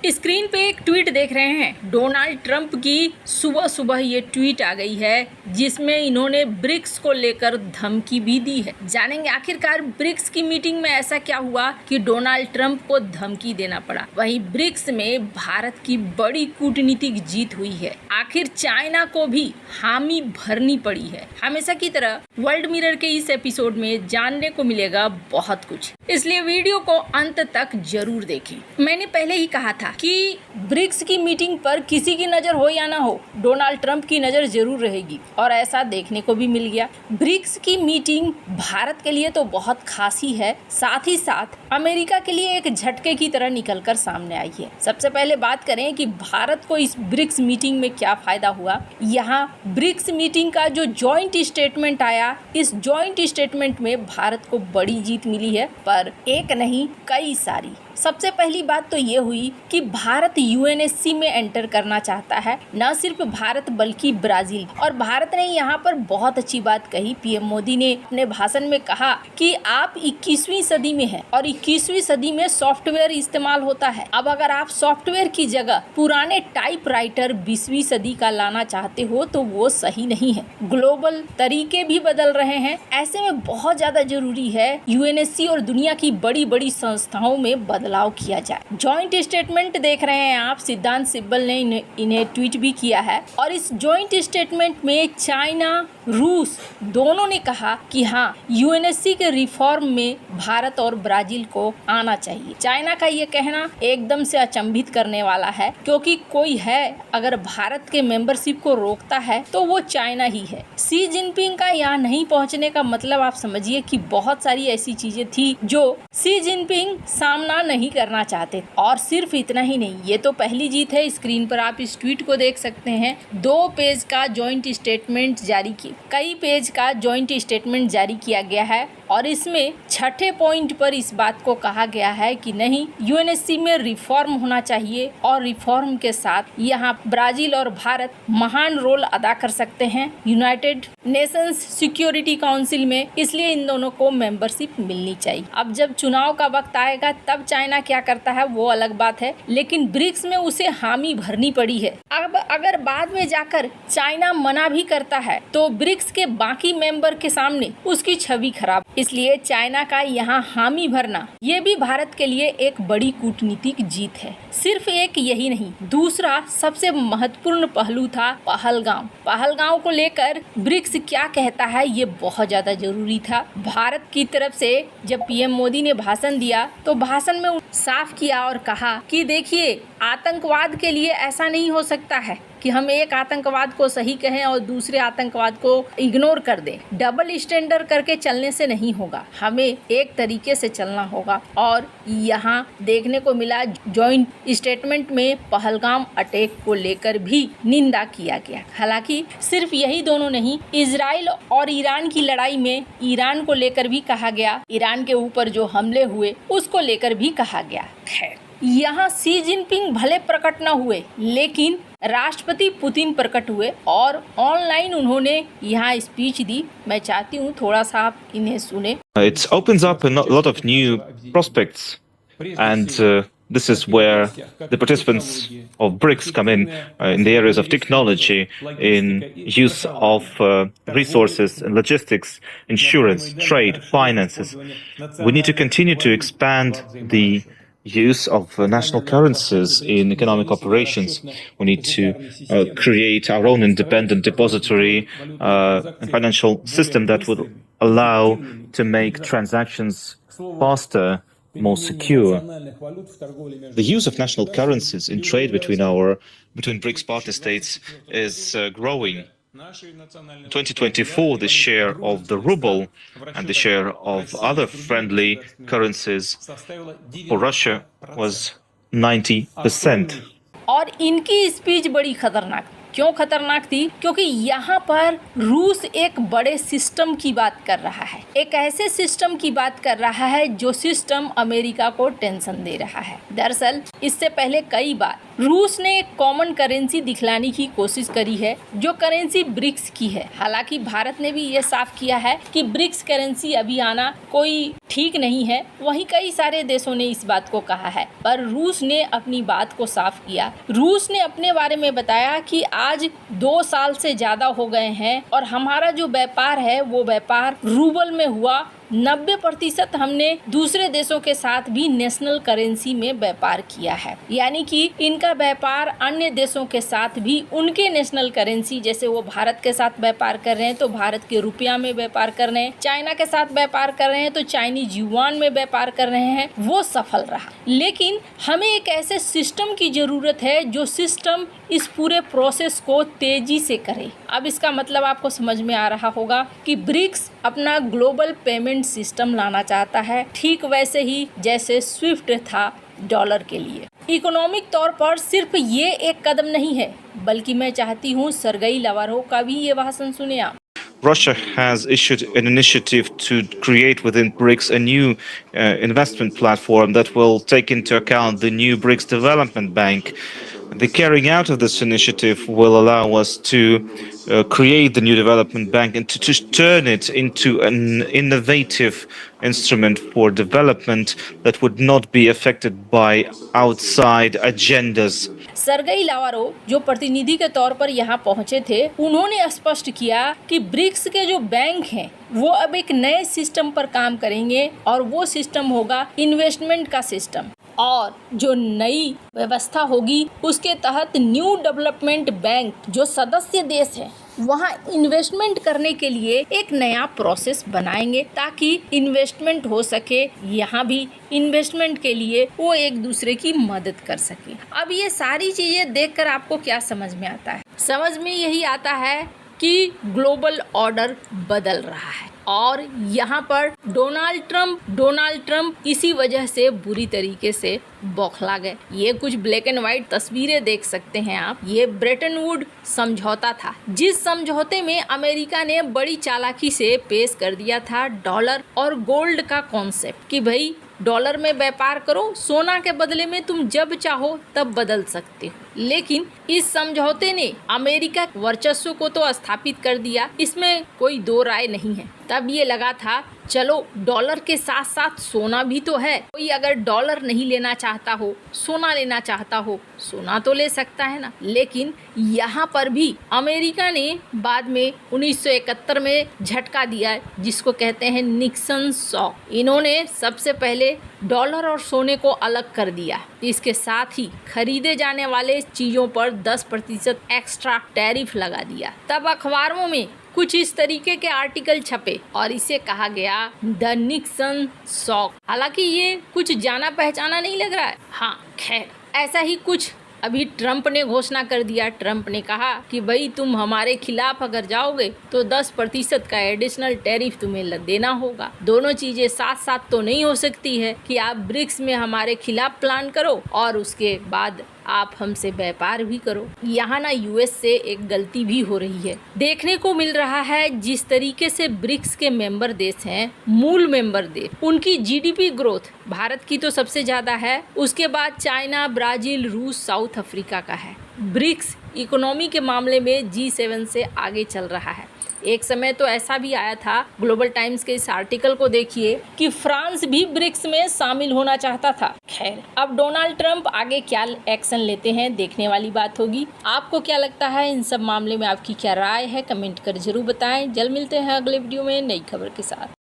Screen पे एक tweet देख रहे हैं। डोनाल्ड ट्रंप की सुबह सुबह ये ट्वीट आ गई है जिसमें इन्होंने ब्रिक्स को लेकर धमकी भी दी है। जानेंगे आखिरकार ब्रिक्स की मीटिंग में ऐसा क्या हुआ कि डोनाल्ड ट्रंप को धमकी देना पड़ा। वहीं ब्रिक्स में भारत की बड़ी कूटनीतिक जीत हुई है। आखिर चाइना को भी हामी भरनी पड़ी है। हमेशा की तरह वर्ल्ड मिरर के इस एपिसोड में जानने को मिलेगा बहुत कुछ, इसलिए वीडियो को अंत तक जरूर देखें। मैंने पहले ही कहा था कि ब्रिक्स की मीटिंग पर किसी की नजर हो या ना हो, डोनाल्ड ट्रंप की नजर जरूर रहेगी और ऐसा देखने को भी मिल गया। ब्रिक्स की मीटिंग भारत के लिए तो बहुत खास ही है, साथ ही साथ अमेरिका के लिए एक झटके की तरह निकलकर सामने आई है। सबसे पहले बात करें कि भारत को इस ब्रिक्स मीटिंग में क्या फायदा हुआ। यहाँ ब्रिक्स मीटिंग का जो जॉइंट स्टेटमेंट आया, इस जॉइंट स्टेटमेंट में भारत को बड़ी जीत मिली है, पर एक नहीं कई सारी। सबसे पहली बात तो ये हुई कि भारत यूएनएससी में एंटर करना चाहता है। न सिर्फ भारत बल्कि ब्राजील। और भारत ने यहाँ पर बहुत अच्छी बात कही। पीएम मोदी ने अपने भाषण में कहा कि आप 21वीं सदी में हैं और 21वीं सदी में सॉफ्टवेयर इस्तेमाल होता है। अब अगर आप सॉफ्टवेयर की जगह पुराने टाइपराइटर 20वीं सदी का लाना चाहते हो तो वो सही नहीं है। ग्लोबल तरीके भी बदल रहे हैं। ऐसे में बहुत ज्यादा जरूरी है यूएनएससी और दुनिया की बड़ी बड़ी संस्थाओं में बदलाव किया जाए। जॉइंट स्टेटमेंट देख रहे हैं आप, सिद्धांत सिब्बल ने इन्हें ट्वीट भी किया है और इस जॉइंट स्टेटमेंट में चाइना, रूस दोनों ने कहा कि हाँ, यूएनएससी के रिफॉर्म में भारत और ब्राजील को आना चाहिए। चाइना का ये कहना एकदम से अचंभित करने वाला है, क्योंकि कोई है अगर भारत के मेंबरशिप को रोकता है तो वो चाइना ही है। शी जिनपिंग का यहाँ नहीं पहुँचने का मतलब आप समझिए कि बहुत सारी ऐसी चीजें थी जो शी जिनपिंग सामना नहीं करना चाहते। और सिर्फ इतना ही नहीं, ये तो पहली जीत है। स्क्रीन पर आप इस ट्वीट को देख सकते हैं। 2 पेज का जॉइंट स्टेटमेंट जारी किया, कई पेज का जॉइंट स्टेटमेंट जारी किया गया है और इसमें 6ठे पॉइंट पर इस बात को कहा गया है कि नहीं, यूएनएससी में रिफॉर्म होना चाहिए और रिफॉर्म के साथ यहाँ ब्राजील और भारत महान रोल अदा कर सकते हैं यूनाइटेड नेशंस सिक्योरिटी काउंसिल में, इसलिए इन दोनों को मेंबरशिप मिलनी चाहिए। अब जब चुनाव का वक्त आएगा तब चाइना क्या करता है वो अलग बात है, लेकिन ब्रिक्स में उसे हामी भरनी पड़ी है। अब अगर बाद में जाकर चाइना मना भी करता है तो ब्रिक्स के बाकी मेंबर के सामने उसकी छवि खराब, इसलिए चाइना का यहाँ हामी भरना ये भी भारत के लिए एक बड़ी कूटनीतिक जीत है। सिर्फ एक यही नहीं, दूसरा सबसे महत्वपूर्ण पहलू था पहलगाम। पहलगाम को लेकर ब्रिक्स क्या कहता है ये बहुत ज्यादा जरूरी था। भारत की तरफ से जब पीएम मोदी ने भाषण दिया तो भाषण में साफ किया और कहा कि देखिए, आतंकवाद के लिए ऐसा नहीं हो सकता है कि हम एक आतंकवाद को सही कहें और दूसरे आतंकवाद को इग्नोर कर दें। डबल स्टैंडर्ड करके चलने से नहीं होगा, हमें एक तरीके से चलना होगा। और यहाँ देखने को मिला जॉइंट स्टेटमेंट में पहलगाम अटैक को लेकर भी निंदा किया गया। हालांकि सिर्फ यही दोनों नहीं, इजराइल और ईरान की लड़ाई में ईरान को लेकर भी कहा गया, ईरान के ऊपर जो हमले हुए उसको लेकर भी कहा गया। खैर, यहाँ शी जिनपिंग भले प्रकट न हुए लेकिन राष्ट्रपति पुतिन प्रकट हुए और ऑनलाइन उन्होंने यहाँ स्पीच दी। मैं चाहती हूँ थोड़ा सा आप इन्हें सुने। It opens up a lot of new prospects, and this is where the participants of BRICS come in the areas of technology, in use of resources and logistics, insurance, trade, finances. We need to continue to expand the use of national currencies in economic operations. We need to create our own independent depository and financial system that would allow to make transactions faster, more secure. The use of national currencies in trade between BRICS partner states is growing. In 2024, the share of the ruble and the share of other friendly currencies for Russia was 90%. और इनकी speech बड़ी खतरनाक। क्यों खतरनाक थी? क्योंकि यहाँ पर रूस एक बड़े सिस्टम की बात कर रहा है, एक ऐसे सिस्टम की बात कर रहा है जो सिस्टम अमेरिका को टेंशन दे रहा है। दरअसल इससे पहले कई बार रूस ने एक कॉमन करेंसी दिखलाने की कोशिश करी है जो करेंसी ब्रिक्स की है। हालांकि भारत ने भी ये साफ किया है कि ब्रिक्स करेंसी अभी आना कोई ठीक नहीं है, वहीं कई सारे देशों ने इस बात को कहा है, पर रूस ने अपनी बात को साफ किया। रूस ने अपने बारे में बताया कि आज 2 साल से ज्यादा हो गए हैं और हमारा जो व्यापार है वो व्यापार रूबल में हुआ। 90% हमने दूसरे देशों के साथ भी नेशनल करेंसी में व्यापार किया है, यानी कि इनका व्यापार अन्य देशों के साथ भी उनके नेशनल करेंसी, जैसे वो भारत के साथ व्यापार कर रहे हैं तो भारत के रुपया में व्यापार कर रहे हैं, चाइना के साथ व्यापार कर रहे हैं तो चाइनीज युआन में व्यापार कर रहे हैं, वो सफल रहा। लेकिन हमें एक ऐसे सिस्टम की जरूरत है जो सिस्टम इस पूरे प्रोसेस को तेजी से करे। अब इसका मतलब आपको समझ में आ रहा होगा कि ब्रिक्स अपना ग्लोबल पेमेंट सिस्टम लाना चाहता है, ठीक वैसे ही जैसे स्विफ्ट था डॉलर के लिए। इकोनॉमिक तौर पर सिर्फ ये एक कदम नहीं है, बल्कि मैं चाहती हूँ सरगई लावारोव का भी ये भाषण सुने आप। Russia has issued an initiative to create within BRICS a new investment platform that will take into account the new BRICS Development Bank. The carrying out of this initiative will allow us to create the new development bank and to turn it into an innovative instrument for development that would not be affected by outside agendas. Sergei Lavrov जो प्रतिनिधि के तौर पर यहाँ पहुंचे थे, उन्होंने स्पष्ट किया कि ब्रिक्स के जो बैंक हैं वो अब एक नए सिस्टम पर काम करेंगे और वो सिस्टम होगा इन्वेस्टमेंट का सिस्टम। और जो नई व्यवस्था होगी उसके तहत न्यू डेवलपमेंट बैंक जो सदस्य देश है वहाँ इन्वेस्टमेंट करने के लिए एक नया प्रोसेस बनाएंगे ताकि इन्वेस्टमेंट हो सके। यहाँ भी इन्वेस्टमेंट के लिए वो एक दूसरे की मदद कर सके। अब ये सारी चीजें देखकर आपको क्या समझ में आता है? समझ में यही आता है कि ग्लोबल ऑर्डर बदल रहा है और यहाँ पर डोनाल्ड ट्रंप इसी वजह से बुरी तरीके से बौखला गए। ये कुछ ब्लैक एंड व्हाइट तस्वीरें देख सकते हैं आप। ये ब्रेटन वुड समझौता था, जिस समझौते में अमेरिका ने बड़ी चालाकी से पेश कर दिया था डॉलर और गोल्ड का कॉन्सेप्ट कि भाई डॉलर में व्यापार करो, सोना के बदले में तुम जब चाहो तब बदल सकते हो। लेकिन इस समझौते ने अमेरिका वर्चस्व को तो स्थापित कर दिया, इसमें कोई दो राय नहीं है। तब ये लगा था चलो डॉलर के साथ साथ सोना भी तो है, कोई अगर डॉलर नहीं लेना चाहता हो, सोना लेना चाहता हो, सोना तो ले सकता है ना। लेकिन यहाँ पर भी अमेरिका ने बाद में 1971 में झटका दिया, जिसको कहते हैं निक्सन शॉक। इन्होंने सबसे पहले डॉलर और सोने को अलग कर दिया। इसके साथ ही खरीदे जाने वाले चीजों पर 10% एक्स्ट्रा टैरिफ लगा दिया। तब अखबारों में कुछ इस तरीके के आर्टिकल छपे और इसे कहा गया द निक्सन शॉक। हालांकि ये कुछ जाना पहचाना नहीं लग रहा है। हाँ खैर, ऐसा ही कुछ अभी ट्रंप ने घोषणा कर दिया। ट्रंप ने कहा कि भाई तुम हमारे खिलाफ अगर जाओगे तो 10% का एडिशनल टैरिफ तुम्हें देना होगा। दोनों चीजें साथ साथ तो नहीं हो सकती है कि आप ब्रिक्स में हमारे खिलाफ प्लान करो और उसके बाद आप हमसे व्यापार भी करो। यहाँ ना यूएस से एक गलती भी हो रही है। देखने को मिल रहा है जिस तरीके से ब्रिक्स के मेंबर देश हैं, मूल मेंबर देश, उनकी जीडीपी ग्रोथ भारत की तो सबसे ज्यादा है, उसके बाद चाइना, ब्राजील, रूस, साउथ अफ्रीका का है। ब्रिक्स इकोनॉमी के मामले में G7 से आगे चल रहा है। एक समय तो ऐसा भी आया था, ग्लोबल टाइम्स के इस आर्टिकल को देखिए, कि फ्रांस भी ब्रिक्स में शामिल होना चाहता था। खैर, अब डोनाल्ड ट्रंप आगे क्या एक्शन लेते हैं देखने वाली बात होगी। आपको क्या लगता है इन सब मामले में, आपकी क्या राय है? कमेंट कर जरूर बताएं। जल्द मिलते हैं अगले वीडियो में नई खबर के साथ।